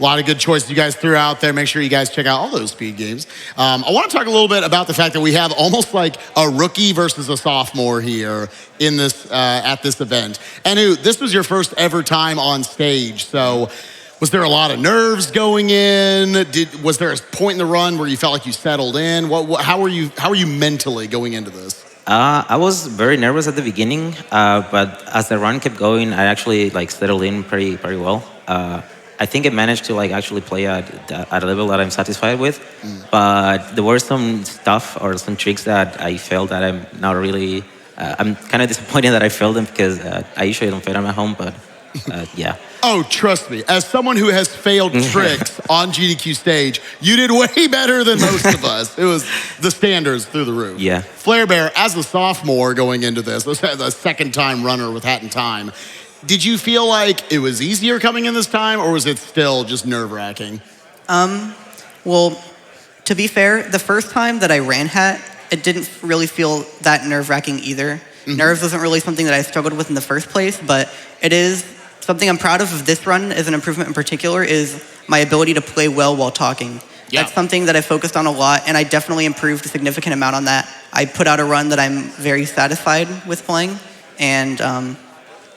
a lot of good choices you guys threw out there. Make sure you guys check out all those speed games. I want to talk a little bit about the fact that we have almost like a rookie versus a sophomore here in this at this event. Enhu, this was your first ever time on stage, so was there a lot of nerves going in? Was there a point in the run where you felt like you settled in? How were you mentally going into this? I was very nervous at the beginning, but as the run kept going, I actually like settled in pretty well. I think I managed to like actually play at a level that I'm satisfied with, but there were some stuff or some tricks that I felt that I'm not really. I'm kind of disappointed that I failed them because I usually don't fail them at home, but Yeah. Oh, trust me. As someone who has failed tricks on GDQ stage, you did way better than most of us. It was the standards through the roof. Yeah. Flarebear, as a sophomore going into this, a second-time runner with Hat in Time, did you feel like it was easier coming in this time, or was it still just nerve-wracking? Well, to be fair, the first time that I ran Hat, it didn't really feel that nerve-wracking either. Nerves wasn't really something that I struggled with in the first place, but it is something I'm proud of this run as an improvement in particular is my ability to play well while talking. Yeah. That's something that I focused on a lot, and I definitely improved a significant amount on that. I put out a run that I'm very satisfied with playing, and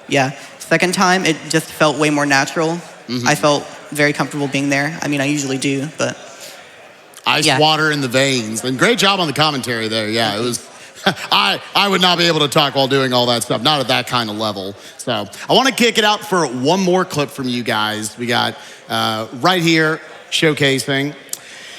yeah, second time it just felt way more natural. I felt very comfortable being there. I mean, I usually do, but Ice water in the veins. And great job on the commentary there. Yeah, it was. I would not be able to talk while doing all that stuff, not at that kind of level. So I want to kick it out for one more clip from you guys. We got right here showcasing.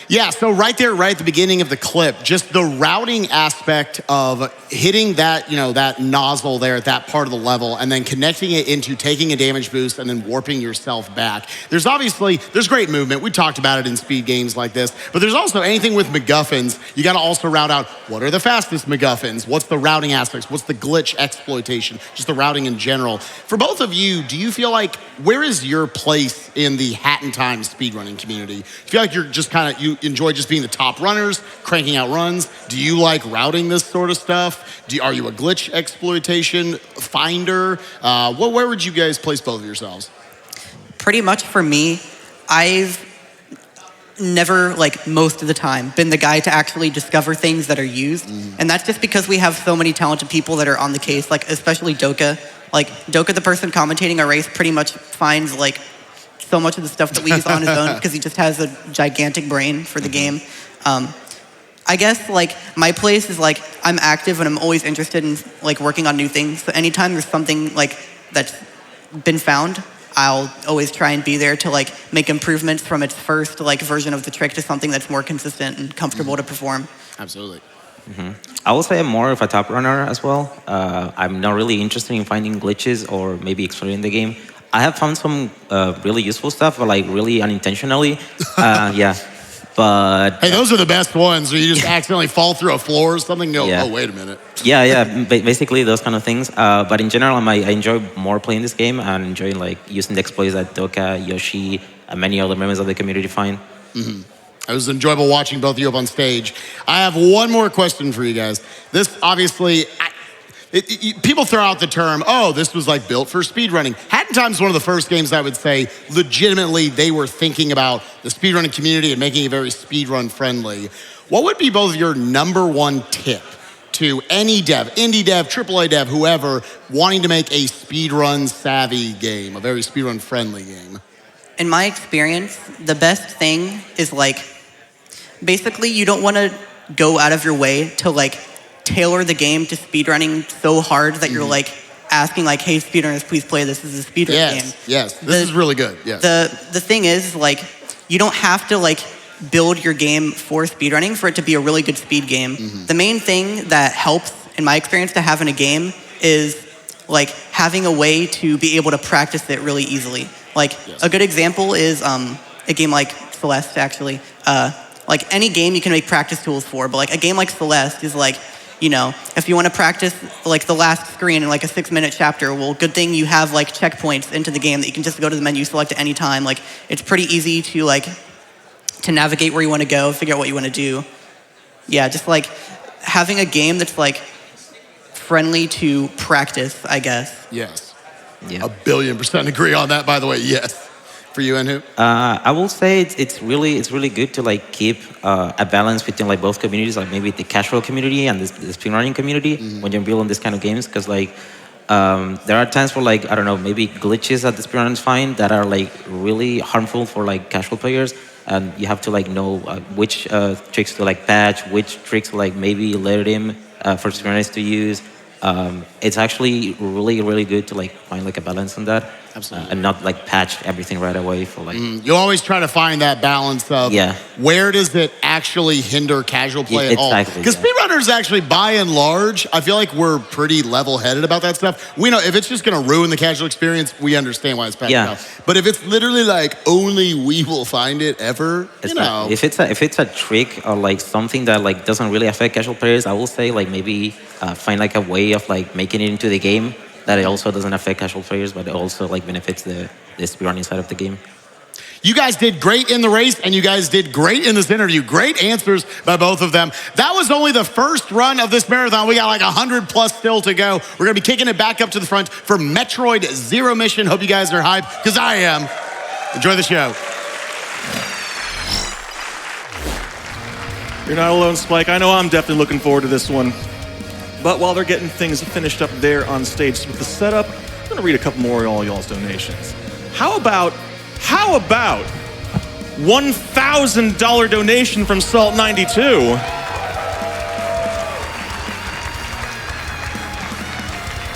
Yeah, so right there, right at the beginning of the clip, just the routing aspect of hitting that, that nozzle there at that part of the level and then connecting it into taking a damage boost and then warping yourself back. There's great movement. We talked about it in speed games like this, but there's also anything with MacGuffins. You got to also route out what are the fastest MacGuffins? What's the routing aspects? What's the glitch exploitation? Just the routing in general. For both of you, do you feel like, where is your place in the Hat in Time speedrunning community? Do you feel like you're just you enjoy just being the top runners, cranking out runs? Do you like routing this sort of stuff? Are you a glitch exploitation finder? Where would you guys place both of yourselves? pretty much for me, I've never, most of the time, been the guy to actually discover things that are used. And that's just because we have so many talented people that are on the case, especially Doka. Doka, the person commentating our race, pretty much finds, so much of the stuff that we use on his own because he just has a gigantic brain for the game. I guess, my place is, I'm active and I'm always interested in, working on new things. So anytime there's something, that's been found, I'll always try and be there to, make improvements from its first, version of the trick to something that's more consistent and comfortable to perform. Absolutely. I would say I'm more of a top runner as well. I'm not really interested in finding glitches or maybe exploring the game. I have found some really useful stuff, but really unintentionally. Yeah. But hey, those are the best ones where you just accidentally fall through a floor or something. No, oh, wait a minute. Yeah. Basically those kind of things. But in general, I enjoy more playing this game and enjoying using the exploits that Doka, Yoshi, and many other members of the community find. It was enjoyable watching both of you up on stage. I have one more question for you guys. This obviously, people throw out the term, oh, this was built for speedrunning. Hat in Time is one of the first games I would say legitimately they were thinking about the speedrunning community and making it very speedrun friendly. What would be both your number one tip to any dev, indie dev, AAA dev, whoever, wanting to make a speedrun savvy game, a very speedrun friendly game? In my experience, the best thing is basically you don't want to go out of your way to tailor the game to speedrunning so hard that you're asking hey, speedrunners, please play this. This is a speedrun game. Yes, this is really good. Yes. The thing is you don't have to build your game for speedrunning for it to be a really good speed game. The main thing that helps, in my experience, to have in a game is having a way to be able to practice it really easily. A good example is a game like Celeste, actually. Any game you can make practice tools for, but a game like Celeste is if you want to practice the last screen in a 6-minute chapter, well, good thing you have checkpoints into the game that you can just go to the menu, select at any time. It's pretty easy to navigate where you want to go, figure out what you want to do. Yeah, just having a game that's friendly to practice, I guess. Yes. Yeah. 1,000,000,000% agree on that, by the way. Yes. For you, Enhu? I will say it's really good to keep a balance between both communities, maybe the casual community and the speedrunning community when you're building this kind of games, because there are times where I don't know, maybe glitches that the speedrunners find that are really harmful for casual players, and you have to know which tricks to patch, which tricks to maybe let him for speedrunners to use. It's actually really good to find a balance on that. Absolutely. and not like patch everything right away for like. You always try to find that balance of where does it actually hinder casual play at all? Because speedrunners actually, by and large, I feel like we're pretty level-headed about that stuff. We know if it's just going to ruin the casual experience, we understand why it's patched out. But if it's literally like only we will find it ever, you know. If it's a trick or like something that like doesn't really affect casual players, I will say like maybe find like a way of like making it into the game that it also doesn't affect casual players, but it also like benefits the speedrunning side of the game. You guys did great in the race, and you guys did great in this interview. Great answers by both of them. That was only the first run of this marathon. We got like 100 plus still to go. We're gonna be kicking it back up to the front for Metroid Zero Mission. Hope you guys are hyped, because I am. Enjoy the show. You're not alone, Spike. I know I'm definitely looking forward to this one. But while they're getting things finished up there on stage with the setup, I'm gonna read a couple more of all y'all's donations. How about $1,000 donation from Salt92,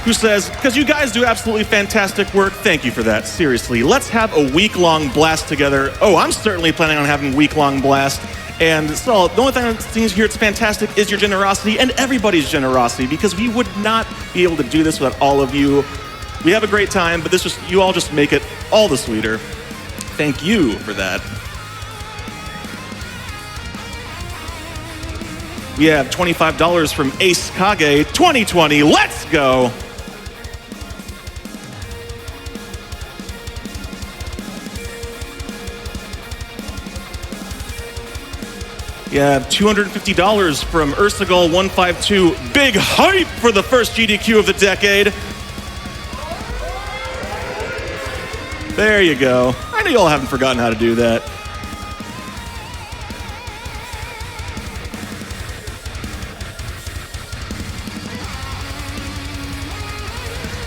who says, because you guys do absolutely fantastic work, thank you for that, seriously. Let's have a week-long blast together. Oh, I'm certainly planning on having a week-long blast. And so the only thing that seems here it's fantastic is your generosity and everybody's generosity, because we would not be able to do this without all of you. We have a great time, but you all just make it all the sweeter. Thank you for that. We have $25 from Ace Kage 2020. Let's go! You have $250 from Ursagal152. Big hype for the first GDQ of the decade. There you go. I know you all haven't forgotten how to do that.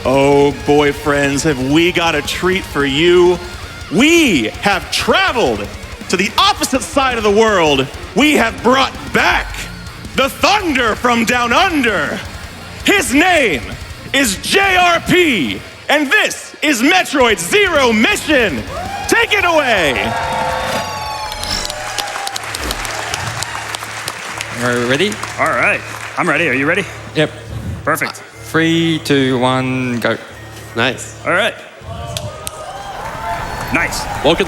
Oh boy, friends, have we got a treat for you. We have traveled to the opposite side of the world. We have brought back the Thunder from Down Under. His name is JRP, and this is Metroid Zero Mission. Take it away. Are we ready? All right. I'm ready. Are you ready? Yep. Perfect. 3, 2, 1, go. Nice. All right. Nice. Welcome.